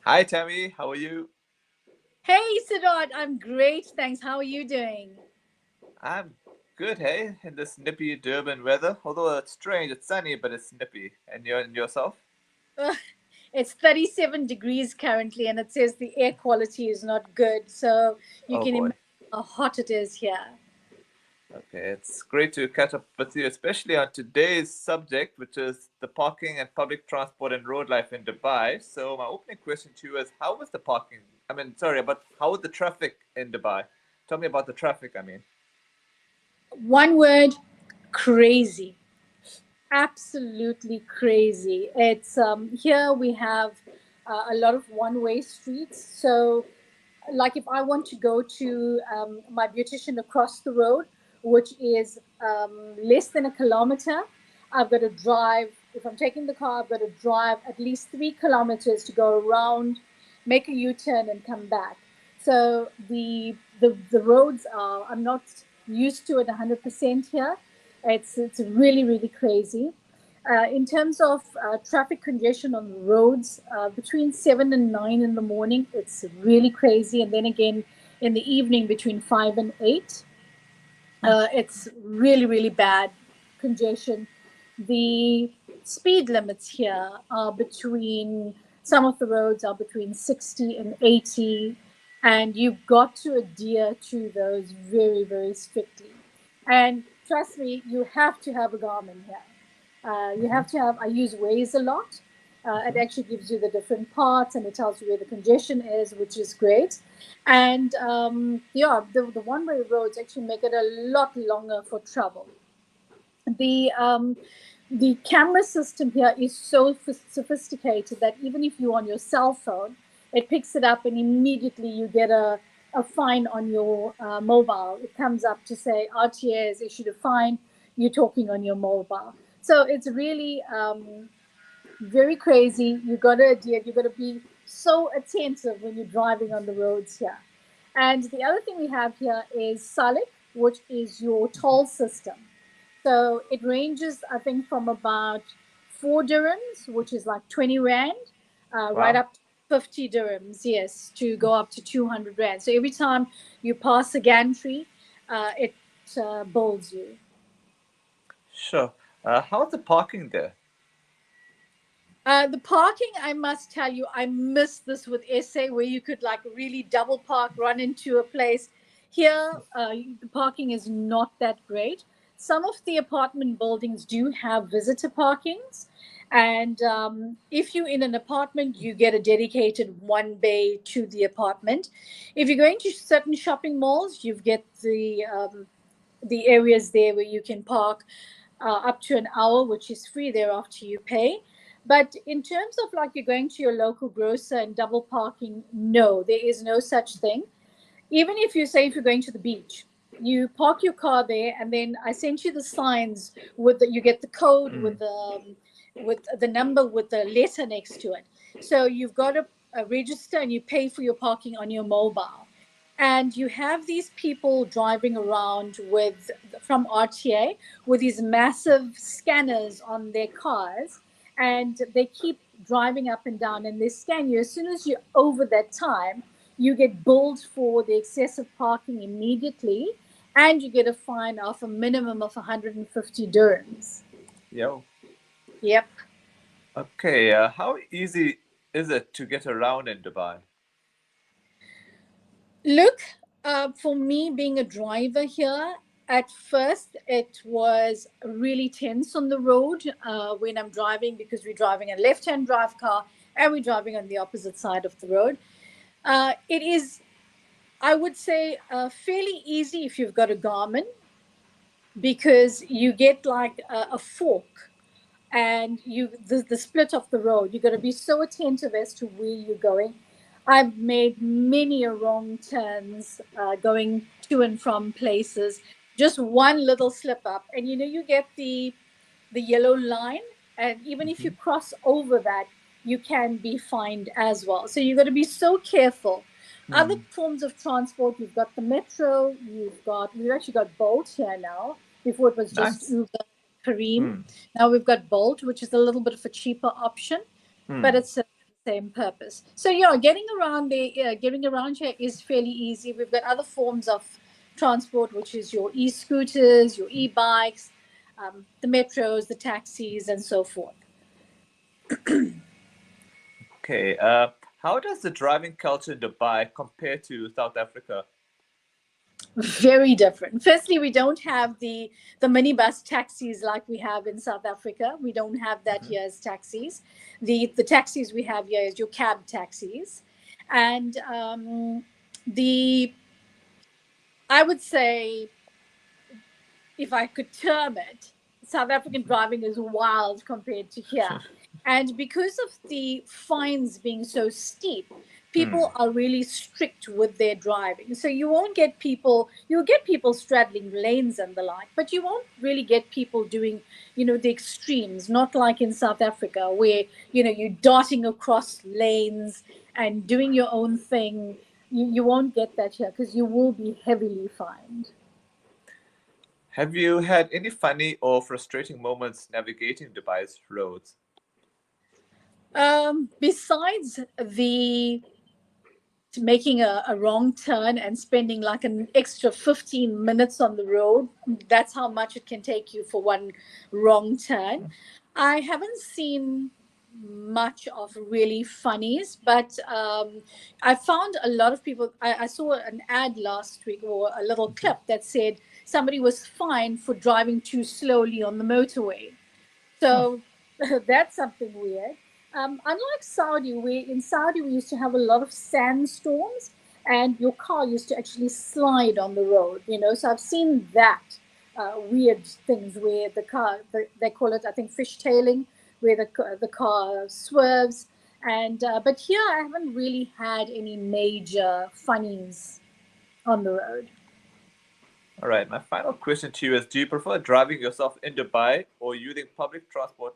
Hi, Tammy. How are you? Hey, Siddharth, I'm great. Thanks. How are you doing? I'm good, hey, in this nippy Durban weather. Although it's strange, it's sunny, but it's nippy. And yourself? Ugh, it's 37 degrees currently, and it says the air quality is not good. So you Oh can boy. imagine how hot it is here. Okay, it's great to catch up with you, especially on today's subject, which is the parking and public transport and road life in Dubai. So my opening question to you is, how was the parking? Sorry, but how was the traffic in Dubai? Tell me about the traffic, I mean. One word, crazy. Absolutely crazy. It's here we have a lot of one-way streets. So like if I want to go to my beautician across the road, which is less than a kilometer, I've got to drive. If I'm taking the car, I've got to drive at least 3 kilometers to go around, make a U-turn, and come back. So the roads are. I'm not used to it 100% here. It's really really crazy. In terms of traffic congestion on the roads, between 7 and 9 in the morning, it's really crazy. And then again, in the evening, between 5 and 8, it's really, really bad congestion. The speed limits here are between, some of the roads are between 60 and 80, and you've got to adhere to those very, very strictly. And trust me, you have to have a Garmin here. You Hmm. have to have, I use Waze a lot. It Hmm. actually gives you the different parts and it tells you where the congestion is, which is great. And yeah, the one way roads actually make it a lot longer for travel. The um, the camera system here is so sophisticated that even if you're on your cell phone, it picks it up and immediately you get a fine on your mobile. It comes up to say RTA has issued a fine. You're talking on your mobile. So it's really very crazy. You got to adhere. You got to be so attentive when you're driving on the roads here. And the other thing we have here is Salik, which is your toll system. So it ranges, I think, from about 4 dirhams, which is like 20 rand, right Wow. up to 50 dirhams, yes, to go up to 200 rand. So every time you pass a gantry, it bills you. Sure. How's the parking there? The parking, I must tell you, I miss this with SA where you could like really double park, run into a place. Here, the parking is not that great. Some of the apartment buildings do have visitor parkings. And if you're in an apartment, you get a dedicated one bay to the apartment. If you're going to certain shopping malls, you get the areas there where you can park up to an hour, which is free. Thereafter, you pay. But in terms of like you're going to your local grocer and double parking, no, there is no such thing. Even if you say if you're going to the beach, you park your car there, and then I sent you the signs with the, you get the code Mm. with the number with the letter next to it. So you've got to register and you pay for your parking on your mobile. And you have these people driving around with from RTA with these massive scanners on their cars, and they keep driving up and down and they scan you. As soon as you're over that time, you get billed for the excessive parking immediately, and you get a fine of a minimum of 150 dirhams. Yo. Yep. Okay, how easy is it to get around in Dubai? Look, for me being a driver here, at first it was really tense on the road when I'm driving because we're driving a left hand drive car and we're driving on the opposite side of the road. It is, I would say, fairly easy if you've got a Garmin because you get like a fork and the split of the road. You got to be so attentive as to where you're going. I've made many a wrong turns going to and from places. Just one little slip up, and you get the yellow line, and even if you Hmm. cross over that, you can be fined as well. So you got to be so careful. Other Hmm. forms of transport, you've got the metro, we've actually got Bolt here now. Before it was just Nice. Uber, Kareem. Hmm. Now we've got Bolt, which is a little bit of a cheaper option, but Hmm. it's same purpose. So yeah, getting around here is fairly easy. We've got other forms of transport, which is your e-scooters, your e-bikes, the metros, the taxis, and so forth. Okay. How does the driving culture in Dubai compare to South Africa? Very different. Firstly, we don't have the minibus taxis like we have in South Africa. We don't have that Hmm. here as taxis. The taxis we have here is your cab taxis, and the I would say, if I could term it, South African driving is wild compared to here. And because of the fines being so steep, Hmm. people are really strict with their driving. So you won't get people, you'll get people straddling lanes and the like, but you won't really get people doing, the extremes, not like in South Africa where, you're darting across lanes and doing your own thing. You won't get that here because you will be heavily fined. Have you had any funny or frustrating moments navigating Dubai's roads? Besides the making a wrong turn and spending like an extra 15 minutes on the road, that's how much it can take you for one wrong turn. I haven't seen much of really funnies, but I found a lot of people. I saw an ad last week or a little clip that said somebody was fined for driving too slowly on the motorway. Huh. So that's something weird. Unlike Saudi, in Saudi we used to have a lot of sandstorms, and your car used to actually slide on the road. So I've seen that weird things where they call it, I think, fishtailing, where the car swerves. And but here I haven't really had any major funnies on the road. All right. My final question to you is: do you prefer driving yourself in Dubai or using public transport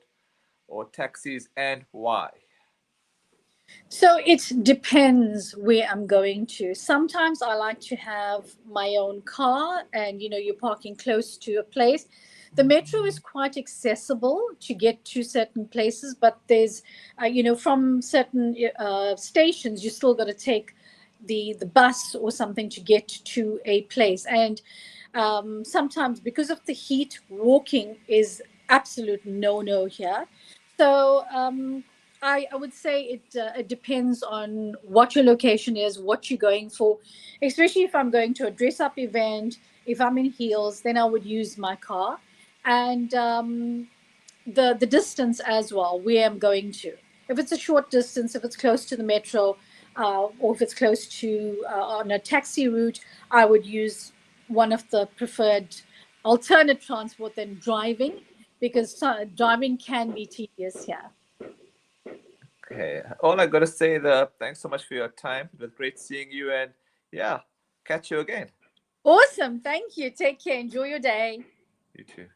or taxis, and why? So it depends where I'm going to. Sometimes I like to have my own car and you're parking close to a place. The metro is quite accessible to get to certain places, but there's from certain stations you still got to take the bus or something to get to a place. And sometimes because of the heat, walking is absolute no here. So I would say it depends on what your location is, what you're going for. Especially if I'm going to a dress up event, if I'm in heels, then I would use my car, and the distance as well, where I'm going to. If it's a short distance, if it's close to the metro, or if it's close to on a taxi route, I would use one of the preferred alternate transport than driving, because driving can be tedious here. Okay. All I gotta say is thanks so much for your time. It was great seeing you, and yeah, catch you again. Awesome. Thank you. Take care. Enjoy your day. You too.